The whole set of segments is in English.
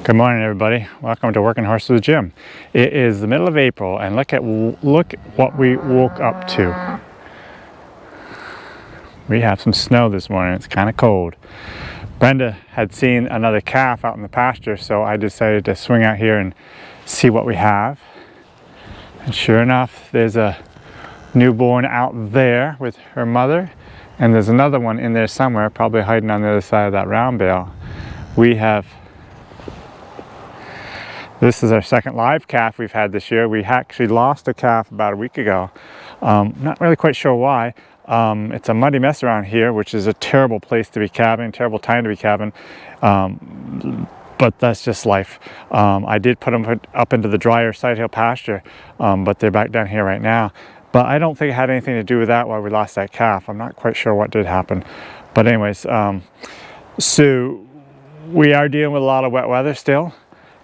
Good morning, everybody. Welcome to Working Horse with Jim. It is the middle of April, and look at what we woke up to. We have some snow this morning. It's kind of cold. Brenda had seen another calf out in the pasture, so I decided to swing out here and see what we have. And sure enough, there's a newborn out there with her mother, and there's another one in there somewhere, probably hiding on the other side of that round bale. This is our second live calf we've had this year. We actually lost a calf about a week ago. Not really quite sure why. It's a muddy mess around here, which is a terrible place to be calving, terrible time to be calving. But that's just life. I did put them up into the drier side hill pasture, but they're back down here right now. But I don't think it had anything to do with that why we lost that calf. I'm not quite sure what did happen. But anyways, so we are dealing with a lot of wet weather still.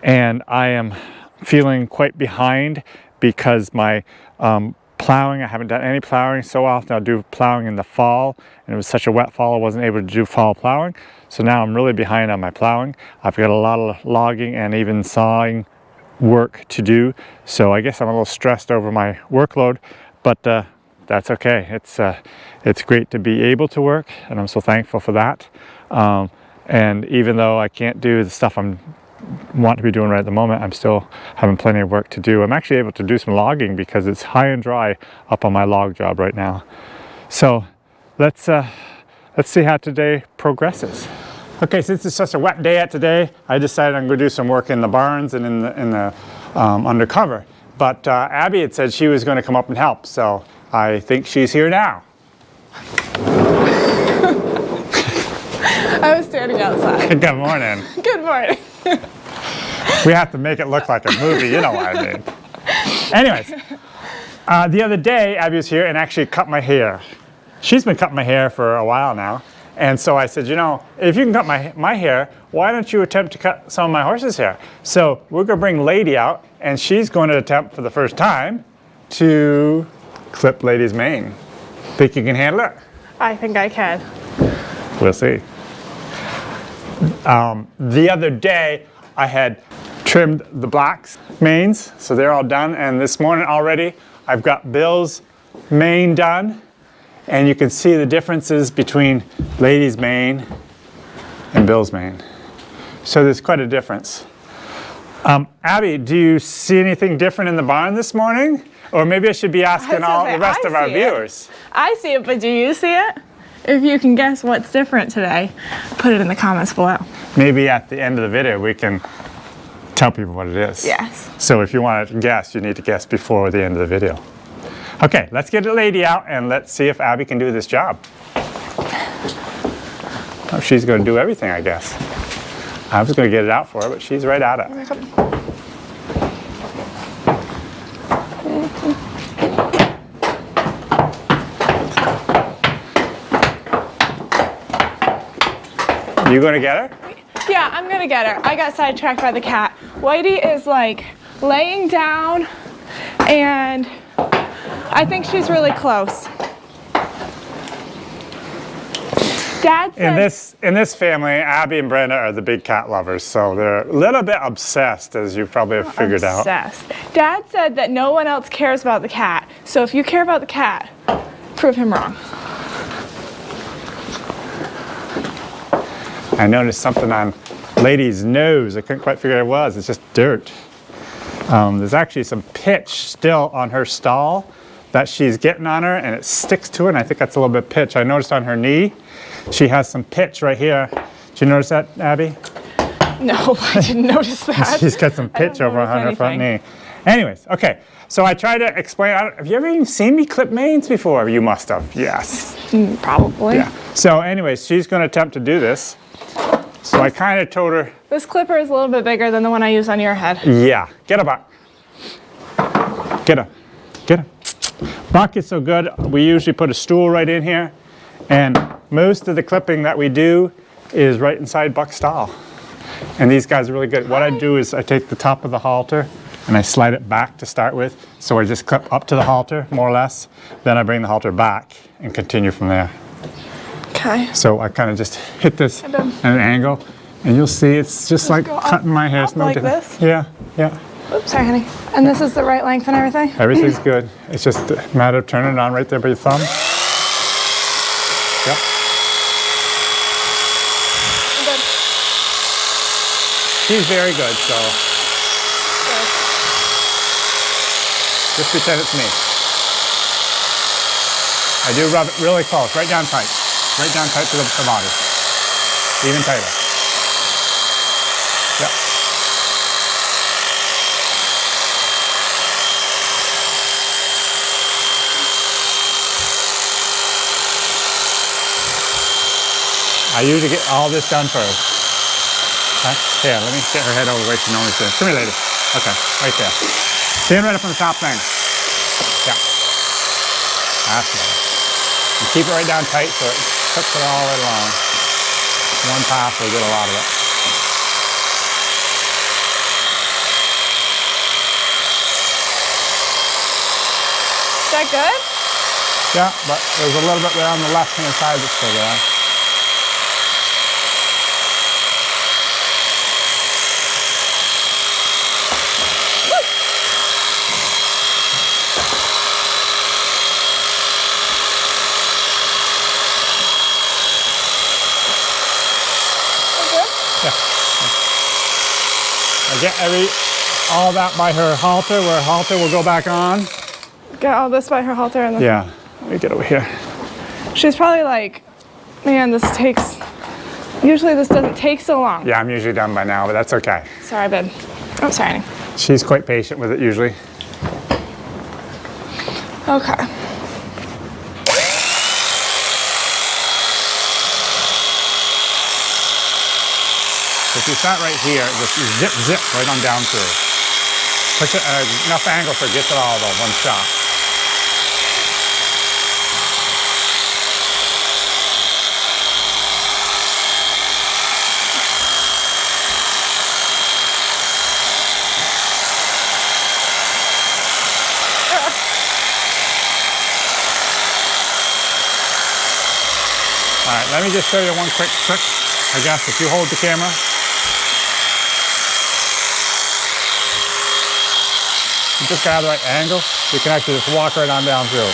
And I am feeling quite behind because my plowing, I haven't done any plowing. So often I'll do plowing in the fall, and it was such a wet fall I wasn't able to do fall plowing. So now I'm really behind on my plowing. I've got a lot of logging and even sawing work to do. So I guess I'm a little stressed over my workload, but that's okay. It's great to be able to work, and I'm so thankful for that. And even though I can't do the stuff I want to be doing right at the moment, I'm still having plenty of work to do. I'm actually able to do some logging because it's high and dry up on my log job right now. So let's see how today progresses. Okay, since it's such a wet day today, I decided I'm going to do some work in the barns and in the undercover. But Abby had said she was going to come up and help, so I think she's here now. I was standing outside. Good morning. Good morning. We have to make it look like a movie, you know what I mean. Anyways, the other day Abby was here and actually cut my hair. She's been cutting my hair for a while now. And so I said, you know, if you can cut my hair, why don't you attempt to cut some of my horse's hair? So we're going to bring Lady out, and she's going to attempt for the first time to clip Lady's mane. Think you can handle it? I think I can. We'll see. The other day I had trimmed the black's manes, so they're all done, and this morning already I've got Bill's mane done, and you can see the differences between Lady's mane and Bill's mane. So there's quite a difference. Abby, do you see anything different in the barn this morning? Or maybe I should be asking all the rest of our viewers. I see it, but do you see it? If you can guess what's different today, put it in the comments below. Maybe at the end of the video we can tell people what it is. Yes. So if you want to guess, you need to guess before the end of the video. Okay, let's get the Lady out and let's see if Abby can do this job. Oh, she's going to do everything, I guess. I was going to get it out for her, but she's right at it. You going to get her? Yeah, I'm going to get her. I got sidetracked by the cat. Whitey is like laying down, and I think she's really close. Dad said, in this family, Abby and Brenda are the big cat lovers, so they're a little bit obsessed, as you probably have figured out. Obsessed. Dad said that no one else cares about the cat, so if you care about the cat, prove him wrong. I noticed something on Lady's nose. I couldn't quite figure out what it was. It's just dirt. There's actually some pitch still on her stall that she's getting on her, and it sticks to it, and I think that's a little bit of pitch. I noticed on her knee, she has some pitch right here. Did you notice that, Abby? No, I didn't notice that. She's got some pitch over on her front knee. Anyways, okay. So I tried to explain. Have you ever even seen me clip manes before? You must have. Yes. Probably. Yeah. So anyways, she's going to attempt to do this. So I kind of told her. This clipper is a little bit bigger than the one I use on your head. Yeah. Get her, Buck. Get her. Get her. Buck is so good. We usually put a stool right in here. And most of the clipping that we do is right inside Buck's stall. And these guys are really good. What I do is I take the top of the halter and I slide it back to start with. So I just clip up to the halter, more or less. Then I bring the halter back and continue from there. Okay. So I kind of just hit this at an angle And you'll see it's just like go cutting my hair. It's up no like different. this? Yeah, yeah. Oops, sorry, honey. And this is the right length and everything? Everything's good. It's just a matter of turning it on right there by your thumb. Yep. Good. She's very good, so Good. just pretend it's me. I do rub it really close, right down tight. Right down tight to the body. Even tighter. Yep. I usually get all this done first. Okay. Here, let me get her head over where she normally sits. Come here, lady. Okay, right there. Stand right up on the top thing. Yeah. That's better. And keep it right down tight so it cooks it all right along. One pass will get a lot of it. Is that good? Yeah, but there's a little bit there on the left-hand side that's still there. I get all that by her halter, where her halter will go back on. Get all this by her halter and Yeah, let me get over here. she's probably like, man, usually this doesn't take so long. Yeah, I'm usually done by now, but that's okay. Sorry, babe. Oh, sorry. She's quite patient with it usually. Okay. If you start right here, just zip, zip right on down through. Push it enough angle so it gets it all though, one shot. All right, let me just show you one quick trick. I guess if you hold the camera, you just got the right angle, you can actually just walk right on down through.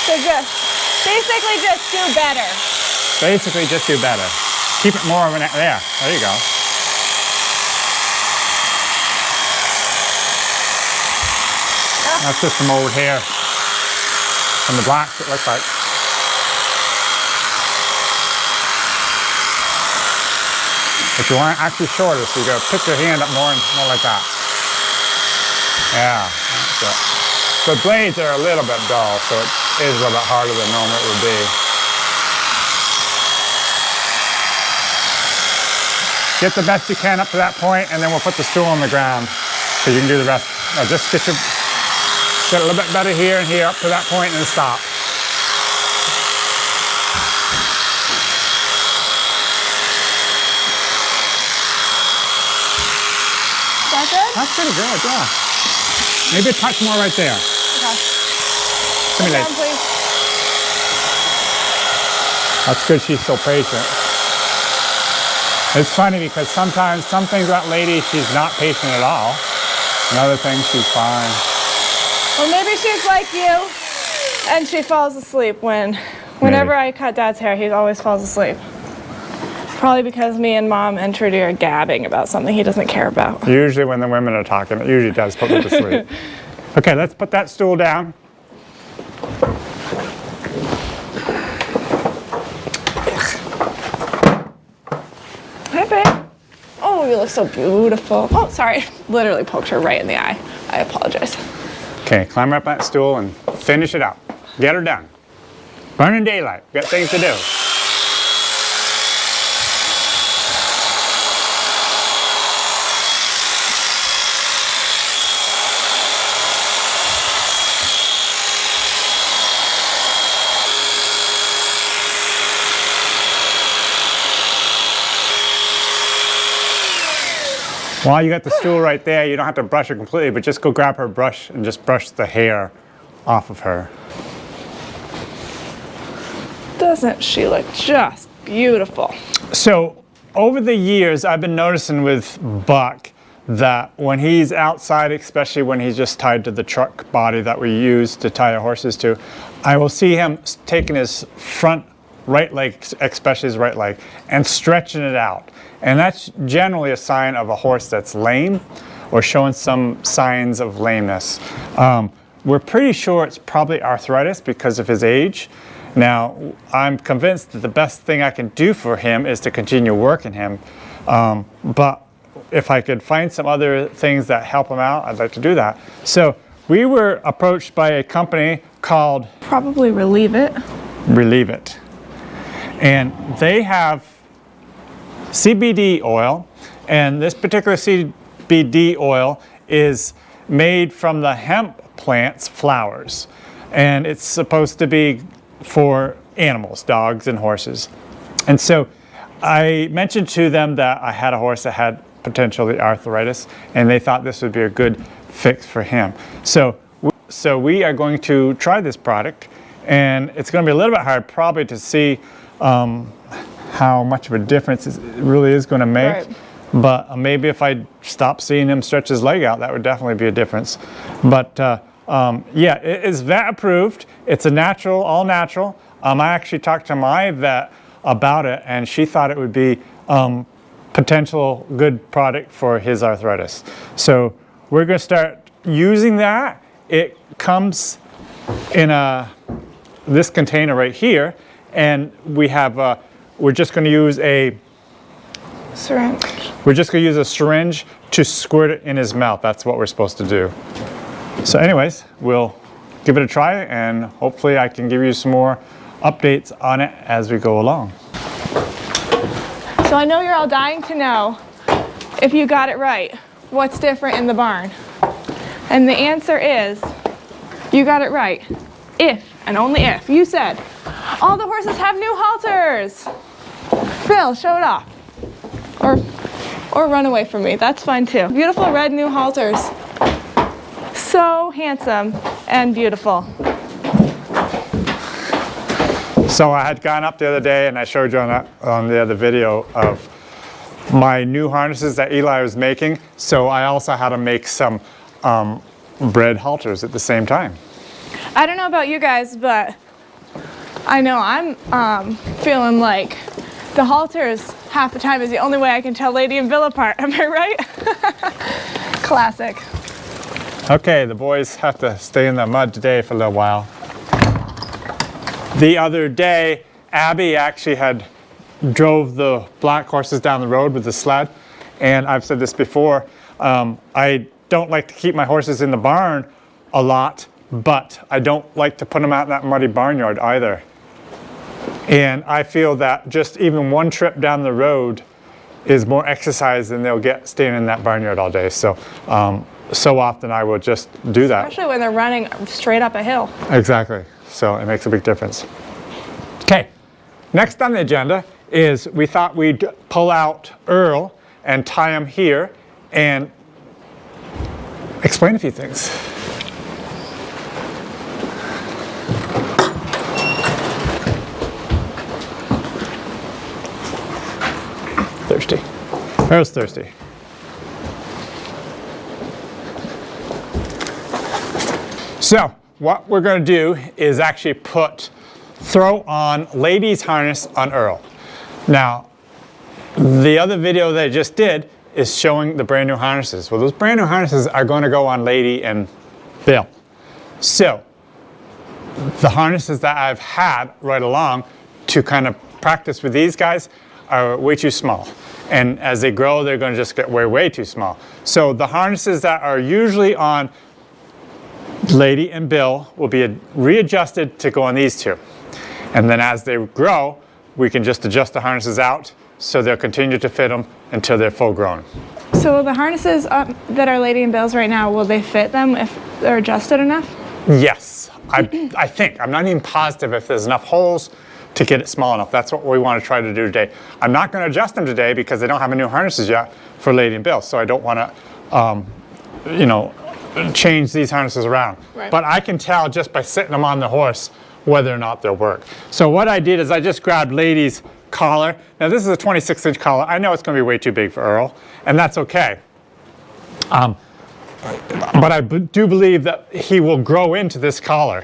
So basically just do better. Basically just do better. Keep it more of an, there you go. That's just some old hair from the blacks, it looks like. But you want it actually shorter, so you gotta pick your hand up more and more like that. Yeah, that's it. The blades are a little bit dull, so it is a little bit harder than normal it would be. Get the best you can up to that point, and then we'll put the stool on the ground, so you can do the rest. Now just get a little bit better here and here up to that point and then stop. Is that good? That's pretty good, yeah. Maybe a touch more right there. Okay. Come here, Down, lady. please. That's good she's so patient. It's funny because sometimes some things about lady, she's not patient at all. And other things, she's fine. Well, maybe she's like you, and she falls asleep whenever I cut Dad's hair. He always falls asleep. Probably because me and Mom and Trudy are gabbing about something he doesn't care about. Usually when the women are talking, it usually does put me to sleep. Okay, let's put that stool down. Hi, babe. Oh, you look so beautiful. Oh, sorry. Literally poked her right in the eye. I apologize. Okay, climb up that stool and finish it up. Get her done. Burning daylight. Got things to do. While you got the stool right there, you don't have to brush her completely, but just go grab her brush and just brush the hair off of her. Doesn't she look just beautiful? So over the years, I've been noticing with Buck that when he's outside, especially when he's just tied to the truck body that we use to tie our horses to, I will see him taking his front right leg, especially his right leg, and stretching it out. And that's generally a sign of a horse that's lame or showing some signs of lameness. We're pretty sure it's probably arthritis because of his age. Now, I'm convinced that the best thing I can do for him is to continue working him. But if I could find some other things that help him out, I'd like to do that. So we were approached by a company called Probably Relieve It. Relieve It. And they have CBD oil, and this particular CBD oil is made from the hemp plant's flowers. And it's supposed to be for animals, dogs and horses. And so I mentioned to them that I had a horse that had potentially arthritis, and they thought this would be a good fix for him. So we are going to try this product, and it's going to be a little bit hard probably to see how much of a difference it really is going to make. Right. But maybe if I stop seeing him stretch his leg out, that would definitely be a difference. But yeah, it is vet approved. It's a natural, all natural. I actually talked to my vet about it, and she thought it would be potential good product for his arthritis. So we're going to start using that. It comes in this container right here, and we have we're just going to use a syringe. We're just going to use a syringe to squirt it in his mouth. That's what we're supposed to do. So anyways, we'll give it a try, and hopefully I can give you some more updates on it as we go along. So I know you're all dying to know if you got it right. What's different in the barn? And the answer is, you got it right. If, and only if, you said, all the horses have new halters. Bill, show it off. Or run away from me, that's fine too. Beautiful red new halters. So handsome and beautiful. So I had gone up the other day, and I showed you on the other video of my new harnesses that Eli was making. So I also had to make some bred halters at the same time. I don't know about you guys, but I know I'm feeling like the halters half the time is the only way I can tell Lady and Bill apart. Am I right? Classic. Okay, the boys have to stay in the mud today for a little while. The other day, Abby actually had drove the black horses down the road with the sled, and I've said this before, I don't like to keep my horses in the barn a lot, but I don't like to put them out in that muddy barnyard either. And I feel that just even one trip down the road is more exercise than they'll get staying in that barnyard all day. So, so often I will just do that. Especially when they're running straight up a hill. Exactly. So it makes a big difference. Okay, next on the agenda is we thought we'd pull out Earl and tie him here and explain a few things. Thirsty. Earl's thirsty. So what we're going to do is actually throw on Lady's harness on Earl. Now, the other video that I just did is showing the brand new harnesses. Well, those brand new harnesses are going to go on Lady and Bill. So the harnesses that I've had right along to kind of practice with these guys are way too small. And as they grow, they're going to just get way, way too small. So the harnesses that are usually on Lady and Bill will be readjusted to go on these two. And then as they grow, we can just adjust the harnesses out so they'll continue to fit them until they're full grown. So the harnesses that are Lady and Bill's right now, will they fit them if they're adjusted enough? Yes, I think. I'm not even positive if there's enough holes to get it small enough. That's what we want to try to do today. I'm not going to adjust them today because they don't have new harnesses yet for Lady and Bill, so I don't want to, you know, change these harnesses around. Right. But I can tell just by sitting them on the horse whether or not they'll work. So what I did is I just grabbed Lady's collar. Now this is a 26-inch collar. I know it's going to be way too big for Earl, and that's okay. But I do believe that he will grow into this collar.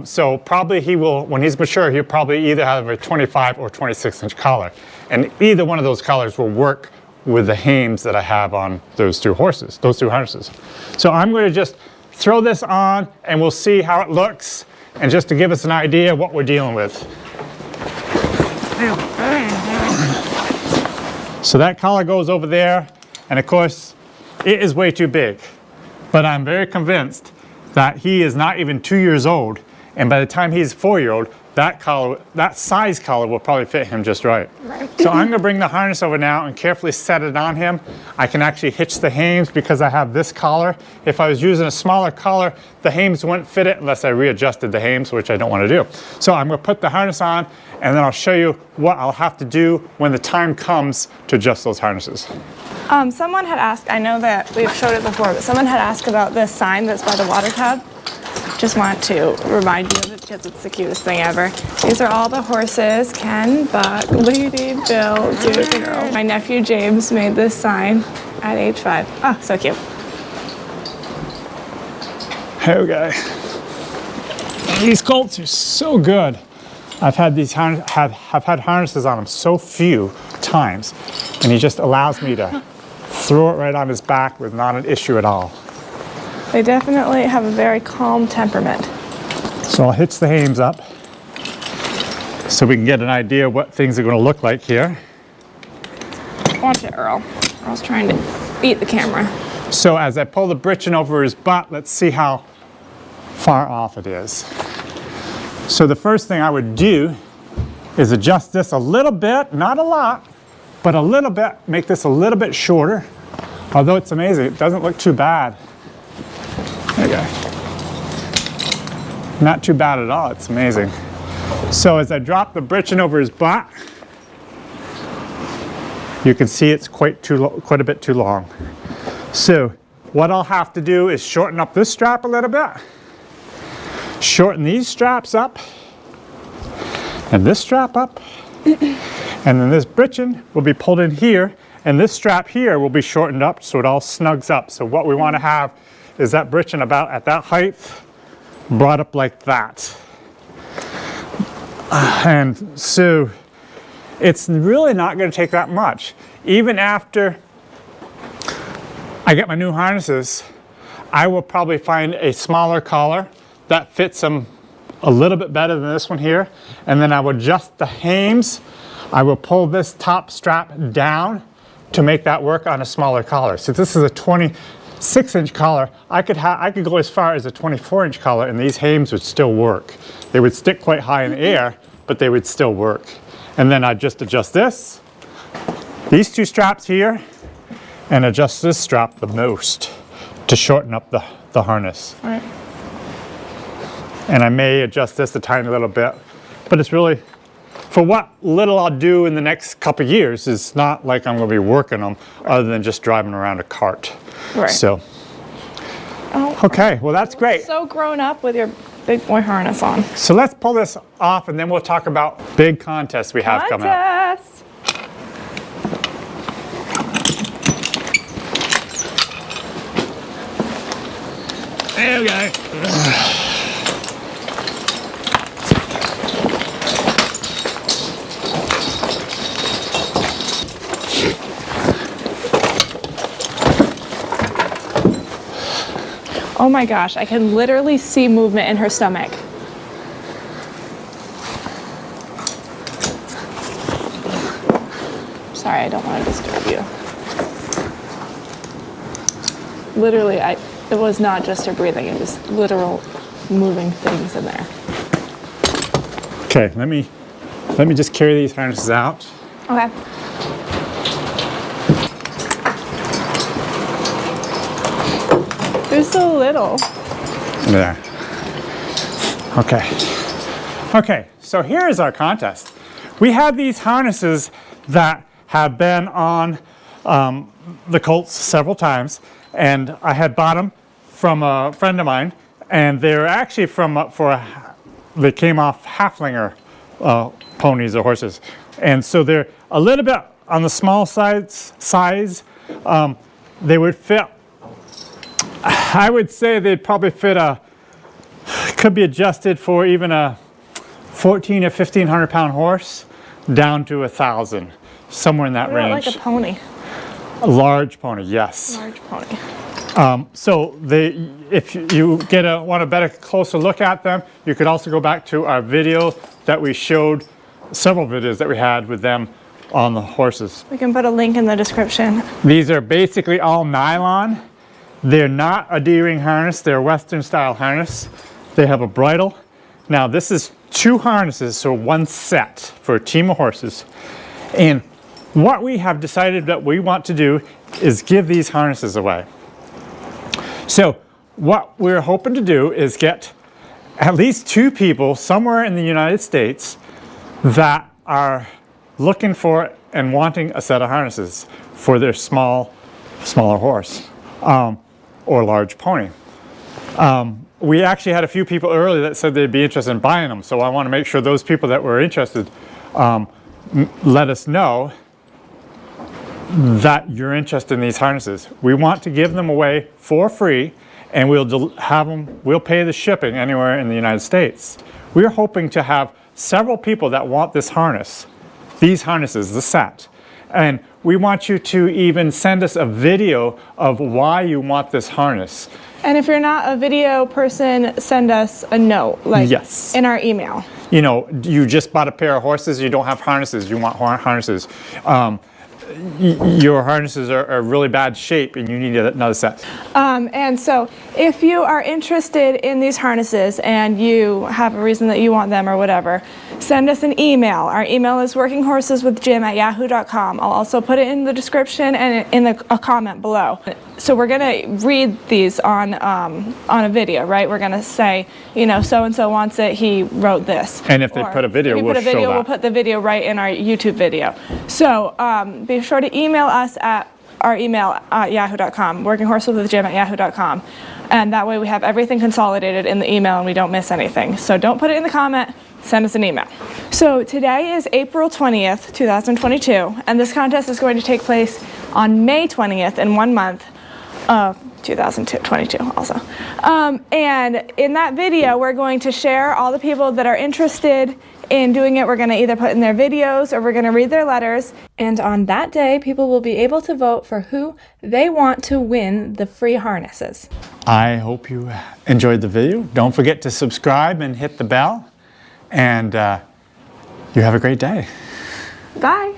So probably he will, when he's mature, he'll probably either have a 25 or 26-inch collar. And either one of those collars will work with the hames that I have on those two horses, those two harnesses. So I'm going to just throw this on and we'll see how it looks, and just to give us an idea of what we're dealing with. So that collar goes over there, and of course it is way too big, but I'm very convinced that he is not even 2 years old, and by the time he's 4-year-old, that collar, that size collar will probably fit him just right. So I'm going to bring the harness over now and carefully set it on him. I can actually hitch the hames because I have this collar. If I was using a smaller collar, the hames wouldn't fit it unless I readjusted the hames, which I don't want to do. So I'm going to put the harness on, and then I'll show you what I'll have to do when the time comes to adjust those harnesses. Someone had asked, I know that we've showed it before, but someone had asked about this sign that's by the water tub. Just want to remind you of it because it's the cutest thing ever. These are all the horses: Ken, Buck, Lady, Bill, Duke Earl. My nephew James made this sign at age 5. Oh, so cute. Okay. These colts are so good. I've had these have had harnesses on him so few times, and he just allows me to throw it right on his back with not an issue at all. They definitely have a very calm temperament. So I'll hitch the hames up so we can get an idea of what things are going to look like here. Watch it, Earl. Earl's trying to eat the camera. So as I pull the britchin over his butt, let's see how far off it is. So the first thing I would do is adjust this a little bit, not a lot, but a little bit, make this a little bit shorter. Although it's amazing, it doesn't look too bad. There you go. Not too bad at all, it's amazing. So as I drop the britchin over his butt, you can see it's quite a bit too long. So what I'll have to do is shorten up this strap a little bit, shorten these straps up, and this strap up, and then this britchin will be pulled in here, and this strap here will be shortened up so it all snugs up. So what we want to have is that britchin about at that height, brought up like that. And so it's really not going to take that much. Even after I get my new harnesses, I will probably find a smaller collar that fits them a little bit better than this one here, and then I will adjust the hames. I will pull this top strap down to make that work on a smaller collar. So this is a 26-inch collar. I could go as far as a 24-inch collar, and these hames would still work. They would stick quite high in the air, but they would still work. And then I just adjust these two straps here, and adjust this strap the most to shorten up the harness. All right. And I may adjust this a tiny little bit, but it's really, for what little I'll do in the next couple of years, it's not like I'm going to be working them other than just driving around a cart. Right. So, oh, okay, well that's great. So grown up with your big boy harness on. So let's pull this off, and then we'll talk about big contests we have coming up. Contest! There we go. Oh my gosh, I can literally see movement in her stomach. Sorry, I don't want to disturb you. Literally, it was not just her breathing, it was literal moving things in there. Okay, let me just carry these harnesses out. Okay. They're so little. There. Okay. Okay, So here is our contest. We have these harnesses that have been on the colts several times, and I had bought them from a friend of mine, and they're actually they came off Haflinger ponies or horses, and so they're a little bit on the small size. They would fit, I would say they'd probably fit could be adjusted for even a 1,400 or 1,500 pound horse down to 1,000, somewhere in that range. Like a pony. A large pony, yes. Large pony. So if you want a better, closer look at them, you could also go back to our video that we showed, several videos that we had with them on the horses. We can put a link in the description. These are basically all nylon. They're not a D-ring harness, they're a Western style harness. They have a bridle. Now this is 2 harnesses, so 1 set for a team of horses. And what we have decided that we want to do is give these harnesses away. So what we're hoping to do is get at least 2 people somewhere in the United States that are looking for and wanting a set of harnesses for their smaller horse or large pony. We actually had a few people earlier that said they'd be interested in buying them, so I want to make sure those people that were interested let us know that you're interested in these harnesses. We want to give them away for free, and we'll pay the shipping anywhere in the United States. We're hoping to have several people that want this harness, these harnesses, the set. And we want you to even send us a video of why you want this harness. And if you're not a video person, send us a note, like yes, in our email. You know, you just bought a pair of horses, you don't have harnesses, you want harnesses. Your harnesses are really bad shape and you need another set. And so if you are interested in these harnesses and you have a reason that you want them or whatever, send us an email. Our email is workinghorseswithjim@yahoo.com. I'll also put it in the description and in a comment below. So we're going to read these on a video, right? We're going to say, you know, so-and-so wants it, he wrote this. And if they put a video, we'll show that. We'll put the video right in our YouTube video. So be sure to email us at our email at yahoo.com, workinghorseswithjim@yahoo.com. And that way we have everything consolidated in the email and we don't miss anything. So don't put it in the comment, send us an email. So today is April 20th, 2022, and this contest is going to take place on May 20th in 1 month of 2022 also. And in that video, we're going to share all the people that are interested in doing it. We're going to either put in their videos or we're going to read their letters. And on that day, people will be able to vote for who they want to win the free harnesses. I hope you enjoyed the video. Don't forget to subscribe and hit the bell. And you have a great day. Bye.